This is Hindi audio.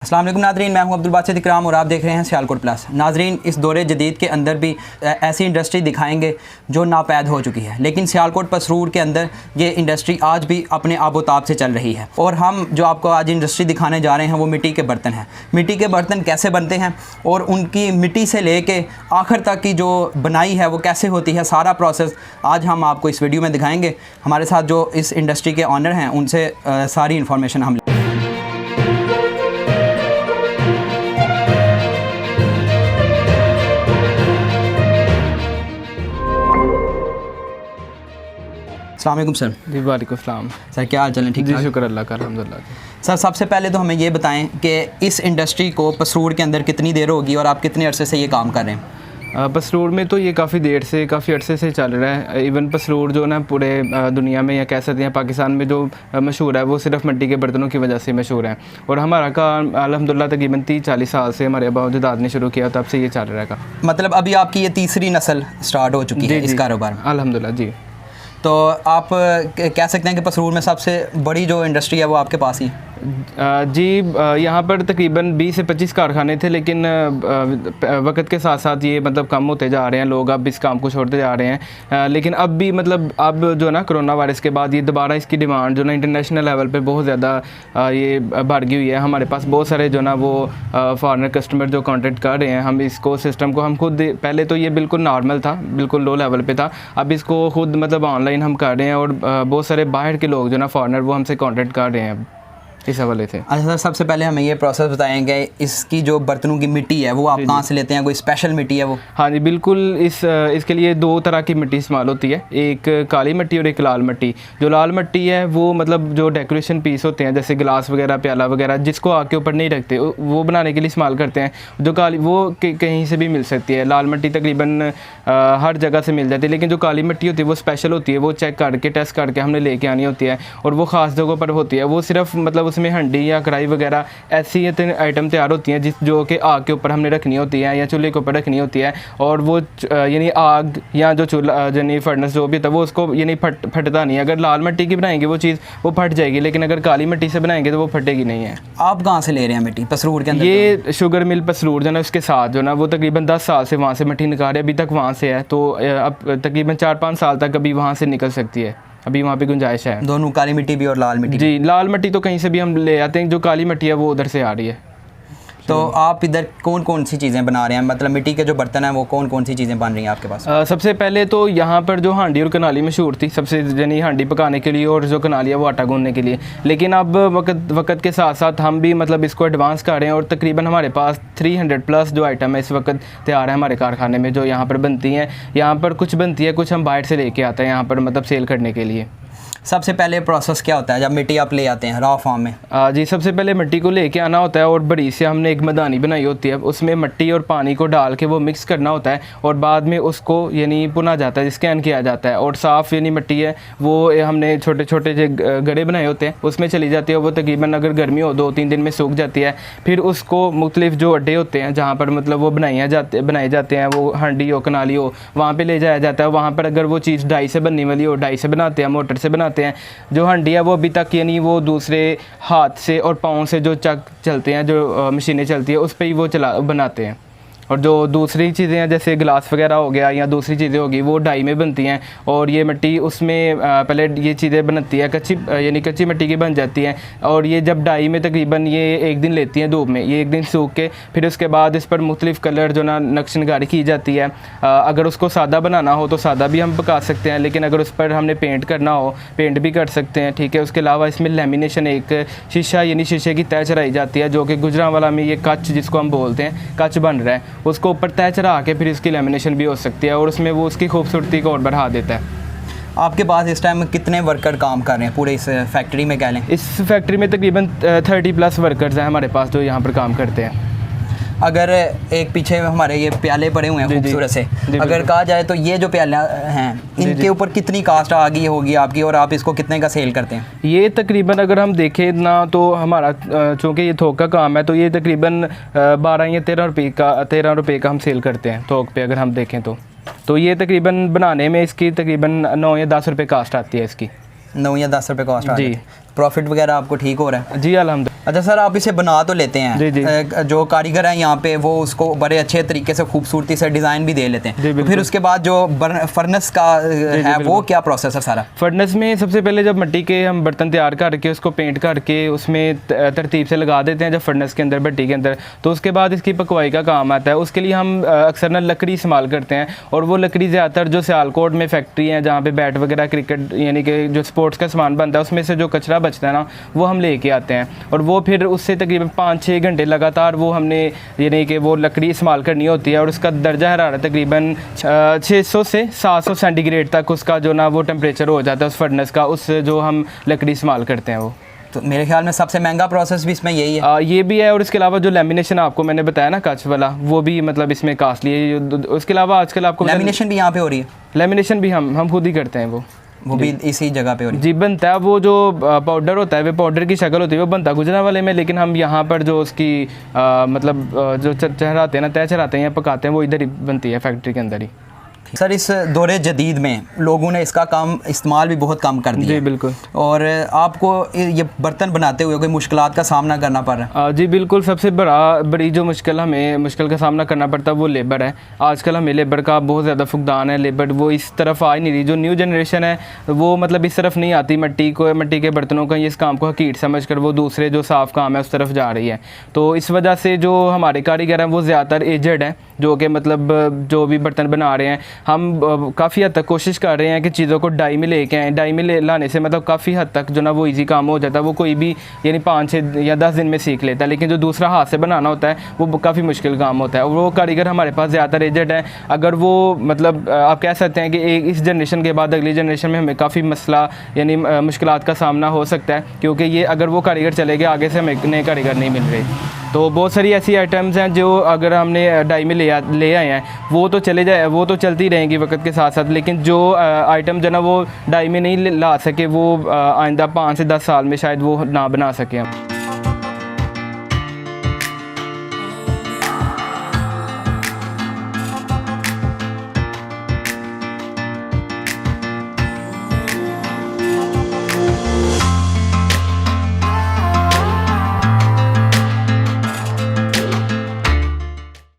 अस्सलाम वालेकुम नाज़रीन, मैं हूं अब्दुल बासित इकराम और आप देख रहे हैं सियालकोट प्लस। नाज़रीन, इस दौरे जदीद के अंदर भी ऐसी इंडस्ट्री दिखाएंगे जो नापैद हो चुकी है, लेकिन सियालकोट पसरूर के अंदर ये इंडस्ट्री आज भी अपने आबोताब से चल रही है। और हम जो आपको आज इंडस्ट्री दिखाने जा रहे हैं वो मिट्टी के बर्तन हैं। मिट्टी के बर्तन कैसे बनते हैं और उनकी मिट्टी से ले कर आखिर तक की जो बनाई है वो कैसे होती है, सारा प्रोसेस आज हम आपको इस वीडियो में दिखाएँगे। हमारे साथ जो इस इंडस्ट्री के ऑनर हैं उनसे सारी इन्फॉर्मेशन हम अस्सलाम वालेकुम सर। जी वालेकुम सलाम सर, क्या हाल चाल है? ठीक जी, ठाक? शुक्र अल्लाह का, अल्हम्दुलिल्लाह। सर, सबसे पहले तो हमें ये बताएं कि इस इंडस्ट्री को पसरूर के अंदर कितनी देर होगी और आप कितने अरसे से ये काम कर रहे हैं? पसरूर में तो ये काफ़ी अरसे से चल रहा है। इवन पसरूर जो ना पूरे दुनिया में या कह सकते हैं पाकिस्तान में जो मशहूर है वो सिर्फ मिट्टी के बर्तनों की वजह से मशहूर है। और हमारा काम अल्हम्दुलिल्लाह तकरीबन 30-40 साल से हमारे अबा अजदाद ने शुरू किया, तब से ये चल रहा है। मतलब अभी आपकी ये तीसरी नस्ल स्टार्ट हो चुकी है इस कारोबार में? अल्हम्दुलिल्लाह जी। तो आप कह सकते हैं कि पसरूर में सबसे बड़ी जो इंडस्ट्री है वो आपके पास ही? जी, यहाँ पर तकरीबन 20 से 25 कारखाने थे, लेकिन वक्त के साथ साथ ये मतलब कम होते जा रहे हैं। लोग अब इस काम को छोड़ते जा रहे हैं। लेकिन अब भी मतलब अब जो ना कोरोना वायरस के बाद ये दोबारा इसकी डिमांड जो ना इंटरनेशनल लेवल पे बहुत ज़्यादा ये बढ़ गई हुई है। हमारे पास बहुत सारे जो ना वो फॉरेनर कस्टमर जो कॉन्टेक्ट कर रहे हैं। हम इसको सिस्टम को हम खुद, पहले तो ये बिल्कुल नॉर्मल था, बिल्कुल लो लेवल पे था। अब इसको खुद मतलब ऑनलाइन हम कर रहे हैं और बहुत सारे बाहर के लोग जो ना फॉरेनर वो हमसे कॉन्टेक्ट कर रहे हैं अब इस हवाले से। अच्छा सर, सबसे पहले हमें ये प्रोसेस बताएंगे, इसकी जो बर्तनों की मिट्टी है वो आप कहाँ से लेते हैं? कोई स्पेशल मिट्टी है वो? हाँ जी, बिल्कुल। इसके लिए दो तरह की मिट्टी इस्तेमाल होती है, एक काली मिट्टी और एक लाल मिट्टी। जो लाल मिट्टी है वो मतलब जो डेकोरेशन पीस होते हैं जैसे गिलास वगैरह, प्याला वगैरह, जिसको आग के ऊपर नहीं रखते वो बनाने के लिए इस्तेमाल करते हैं। जो काली वो कहीं से भी मिल सकती है। लाल मिट्टी तकरीबन हर जगह से मिल जाती है, लेकिन जो काली मिट्टी होती है वो स्पेशल होती है। वो चेक करके टेस्ट करके हमने लेके आनी होती है और वो ख़ास जगहों पर होती है। वो सिर्फ मतलब उसमें हंडी या कढ़ाई वगैरह ऐसी आइटम तैयार होती हैं जो कि आग के ऊपर हमने रखनी होती है या चूल्हे के ऊपर रखनी होती है। और वो यानी आग या जो चूल्हा यानी फर्नेस जो भी होता है वो उसको यानी फटता नहीं है। अगर लाल मिट्टी की बनाएंगे वो चीज़ वो फट जाएगी, लेकिन अगर काली मिट्टी से बनाएंगे तो वो फटेगी नहीं है। आप कहाँ से ले रहे हैं मिट्टी पसरूर के अंदर? ये शुगर मिल पसरूर जो ना उसके साथ जो ना वो तकरीबन 10 साल से वहाँ से मिट्टी निकाल रहे, अभी तक वहाँ से है। तो अब तकरीबन 4-5 साल तक अभी वहाँ से निकल सकती है, अभी वहाँ पे गुंजाइश है। दोनों, काली मिट्टी भी और लाल मिट्टी भी? जी, लाल मिट्टी तो कहीं से भी हम ले आते हैं, जो काली मिट्टी है वो उधर से आ रही है। तो आप इधर कौन कौन सी चीज़ें बना रहे हैं? मतलब मिट्टी के जो बर्तन हैं वो कौन कौन सी चीज़ें बन रही हैं आपके पास? सबसे पहले तो यहाँ पर जो हांडी और कनाली मशहूर थी सबसे, यानी हांडी पकाने के लिए और जो कनाली है वो आटा गूंदने के लिए। लेकिन अब वक्त के साथ साथ हम भी मतलब इसको एडवांस कर रहे हैं और तकरीबन हमारे पास 300 प्लस जो आइटम है इस वक्त तैयार है हमारे कारखाने में, जो यहाँ पर बनती हैं। यहाँ पर कुछ बनती है, कुछ हम बाहर से लेके आते हैं यहाँ पर मतलब सेल करने के लिए। सबसे पहले प्रोसेस क्या होता है जब मिट्टी आप ले आते हैं रॉ फॉर्म में? जी, सबसे पहले मिट्टी को लेके आना होता है और बड़ी से हमने एक मदानी बनाई होती है, उसमें मिट्टी और पानी को डाल के वो मिक्स करना होता है और बाद में उसको यानी पुना जाता है, स्कैन किया जाता है। और साफ़ यानी मिट्टी है वो हमने छोटे छोटे जो गड्ढे बनाए होते हैं उसमें चली जाती है। वो तकरीबन अगर गर्मी हो 2-3 दिन में सूख जाती है। फिर उसको मुख्तलिफ जो अड्डे होते हैं जहाँ पर मतलब वो बनाए जाते हैं, वो हांडी हो कनाली हो, वहाँ पर ले जाया जाता है। वहाँ पर अगर वो चीज़ डाई से बनने वाली हो, डाई से बनाते हैं, मोटर से बनाते हैं। जो हंडी है वो अभी तक यानी वो दूसरे हाथ से और पाँव से जो चक चलते हैं, जो मशीनें चलती है उस पर ही वो बनाते हैं। और जो दूसरी चीज़ें हैं जैसे गिलास वगैरह हो गया या दूसरी चीज़ें होगी वो डाई में बनती हैं। और ये मिट्टी उसमें पहले ये चीज़ें बनती है कच्ची, यानी कच्ची मिट्टी की बन जाती हैं। और ये जब डाई में तकरीबन ये 1 दिन लेती हैं धूप में, ये 1 दिन सूख के फिर उसके बाद इस पर मुख्तलिफ़ कलर जो ना नक्श नगारी की जाती है। अगर उसको सादा बनाना हो तो सादा भी हम पका सकते हैं, लेकिन अगर उस पर हमने पेंट करना हो पेंट भी कर सकते हैं। ठीक है, उसके अलावा इसमें लेमिनेशन, एक शीशा यानी शीशे की तय चढ़ाई जाती है, जो कि गुजरांवाला में ये कच जिसको हम बोलते हैं कच बन रहा है, उसको ऊपर तय चढ़ा के फिर इसकी लेमिनेशन भी हो सकती है और उसमें वो उसकी खूबसूरती को और बढ़ा देता है। आपके पास इस टाइम कितने वर्कर काम कर रहे हैं पूरे इस फैक्ट्री में कह लें? इस फैक्ट्री में तकरीबन 30 प्लस वर्कर्स हैं हमारे पास जो यहाँ पर काम करते हैं। अगर एक पीछे हमारे ये प्याले पड़े हुए हैं खूबसूरत से, अगर कहा जाए तो ये जो प्याले हैं इनके ऊपर कितनी कास्ट आ गई होगी आपकी और आप इसको कितने का सेल करते हैं? ये तकरीबन अगर हम देखें ना तो हमारा चूँकि ये थोक का काम है तो ये तकरीबन 12 या 13 रुपये का हम सेल करते हैं थोक पे। अगर हम देखें तो ये तकरीबन बनाने में इसकी तकरीबन 9 या 10 रुपये कास्ट आती है इसकी। 9 या 10 रुपये कॉस्ट जी। प्रॉफिट वगैरह आपको ठीक हो रहा है? जी अल्हम्दुलिल्लाह। अच्छा सर, आप इसे बना तो लेते हैं, जी, जी। जो कारीगर हैं यहाँ पे वो उसको बड़े अच्छे तरीके से खूबसूरती से डिज़ाइन भी दे लेते हैं, तो फिर उसके बाद जो फर्नेस का है वो क्या प्रोसेस है सारा? फर्नेस में सबसे पहले जब मिट्टी के हम बर्तन तैयार करके उसको पेंट करके उसमें तरतीब से लगा देते हैं जब फर्नेस के अंदर, भट्टी के अंदर, तो उसके बाद इसकी पकवाई का काम आता है। उसके लिए हम अक्सर ना लकड़ी इस्तेमाल करते हैं, और वो लकड़ी ज़्यादातर जो सियालकोट में फैक्ट्री है जहाँ पे बैट वगैरह, क्रिकेट यानी कि जो स्पोर्ट्स का सामान बनता है उसमें से जो कचरा बचता है ना, वो हम लेके आते हैं, और वो फिर उससे तकरीबन 5-6 घंटे लगातार वो हमने यानी कि वो लकड़ी इस्तेमाल करनी होती है, और उसका दर्जा हरारत तकरीबन 600 से 700 सेंटीग्रेड तक उसका जो ना वो टेम्परेचर हो जाता है उस फर्नेस का, उससे जो हम लकड़ी इस्तेमाल करते हैं वो। तो मेरे ख्याल में सबसे महंगा प्रोसेस भी इसमें यही है। ये भी है, और इसके अलावा जो लेमिनेशन आपको मैंने बताया ना कच वाला, वो भी मतलब इसमें कास्टली है। उसके अलावा आजकल आपको लेमिनेशन भी यहाँ पे हो रही है? लेमिनेशन भी हम खुद ही करते हैं वो भी इसी जगह पे हो रही है? जी, बनता है वो जो पाउडर होता है, वो पाउडर की शक्ल होती है, वो बनता गुजरा वाले में, लेकिन हम यहाँ पर जो उसकी मतलब जो चढ़ाते हैं ना, तय चढ़ाते हैं या पकाते हैं, वो इधर ही बनती है फैक्ट्री के अंदर ही। सर, इस दौरे जदीद में लोगों ने इसका काम इस्तेमाल भी बहुत कम कर दिया। जी बिल्कुल। और आपको ये बर्तन बनाते हुए कोई मुश्किलात का सामना करना पड़ रहा है? जी बिल्कुल। सबसे बड़ी जो मुश्किल का सामना करना पड़ता है वो लेबर है। आजकल हमें लेबर का बहुत ज़्यादा फुकदान है। लेबर वो इस तरफ आ ही नहीं रही, जो न्यू जनरेशन है वो मतलब इस तरफ नहीं आती, मिट्टी के बर्तनों का इस काम को हकीर समझ कर वो दूसरे जो साफ़ काम है उस तरफ जा रही है। तो इस वजह से जो हमारे कारीगर हैं वो ज़्यादातर एजड हैं, जो कि मतलब जो भी बर्तन बना रहे हैं, हम काफ़ी हद तक कोशिश कर रहे हैं कि चीज़ों को डाई में लेके आएँ। डाई में लाने से मतलब काफ़ी हद तक जो ना वो इजी काम हो जाता है, वो कोई भी यानी 5 या 10 दिन में सीख लेता है। लेकिन जो दूसरा हाथ से बनाना होता है वो काफ़ी मुश्किल काम होता है, और वो कारीगर हमारे पास ज़्यादातर एजेड हैं। अगर वो मतलब आप कह सकते हैं कि इस जनरेशन के बाद अगली जनरेशन में हमें काफ़ी मसला यानी मुश्किलात का सामना हो सकता है, क्योंकि ये अगर वो कारीगर चले गए आगे से हमें नए कारीगर नहीं मिल रहे। तो बहुत सारी ऐसी आइटम्स हैं जो अगर हमने डाई में ले आए हैं वो तो चलती रहेंगी वक्त के साथ साथ, लेकिन जो आइटम जो ना वो डाई में नहीं ला सके वो आइंदा 5 से 10 साल में शायद वो ना बना सकें हम।